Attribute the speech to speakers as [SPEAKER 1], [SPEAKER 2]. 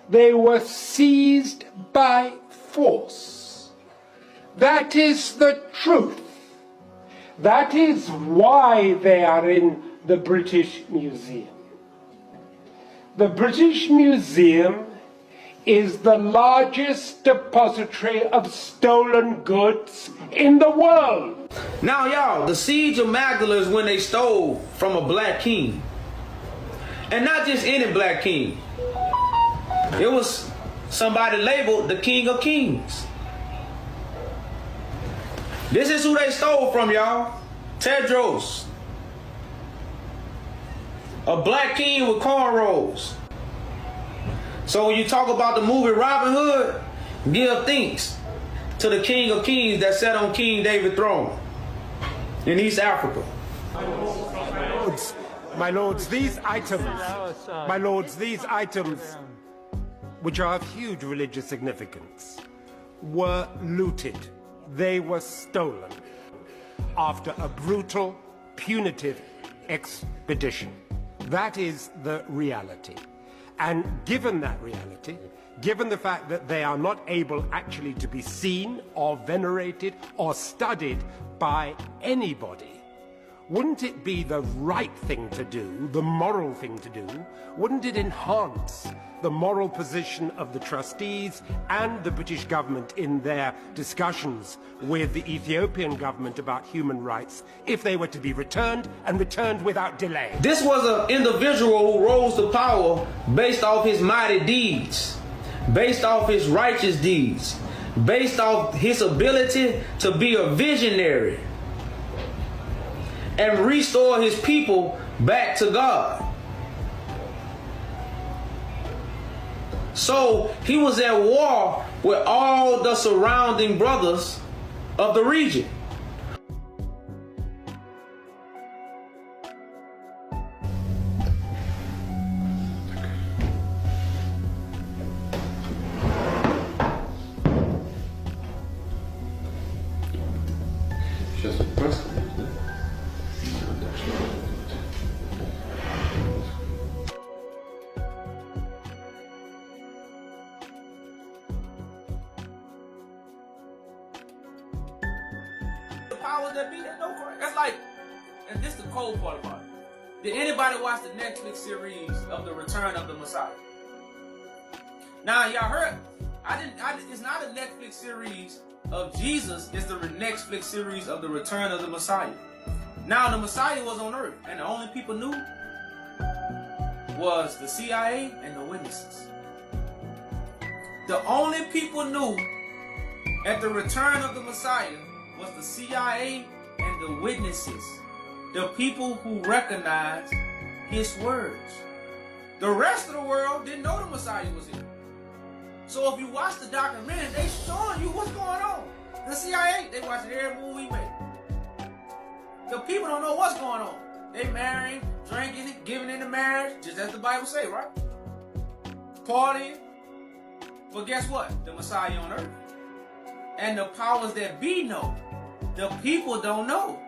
[SPEAKER 1] They were seized by force. That is the truth. That is why they are in the British Museum. The British Museum is the largest depository of stolen goods in the world.
[SPEAKER 2] Now, y'all, the siege of Magdala is when they stole from a black king. And not just any black king. It was somebody labeled the King of Kings. This is who they stole from, y'all. Tedros. A black king with cornrows. So when you talk about the movie Robin Hood, give thanks to the King of Kings that sat on King David's throne in East Africa.
[SPEAKER 1] My lords, these items, which are of huge religious significance, were looted. They were stolen after a brutal, punitive expedition. That is the reality. And given that reality, given the fact that they are not able actually to be seen or venerated or studied by anybody, wouldn't it be the right thing to do, the moral thing to do? Wouldn't it enhance the moral position of the trustees and the British government in their discussions with the Ethiopian government about human rights if they were to be returned, and returned without delay?
[SPEAKER 2] This was an individual who rose to power based off his mighty deeds, based off his righteous deeds, based off his ability to be a visionary and restore his people back to God. So he was at war with all the surrounding brothers of the region. Powers that be, that no Christ. That's like, and this is the cold part about it. Did anybody watch the Netflix series of the Return of the Messiah? Now y'all heard, it's not a Netflix series of Jesus, it's the Netflix series of the Return of the Messiah. Now the Messiah was on earth, and the only people knew was the CIA and the witnesses. The only people knew at the Return of the Messiah was the CIA and the witnesses, the people who recognized his words. The rest of the world didn't know the Messiah was here. So if you watch the documentary, they showing you what's going on. The CIA, they watch every movie we make. The people don't know what's going on. They marrying, drinking it, giving into marriage, just as the Bible say, right? Partying. But guess what? The Messiah on earth. And the powers that be know. The people don't know.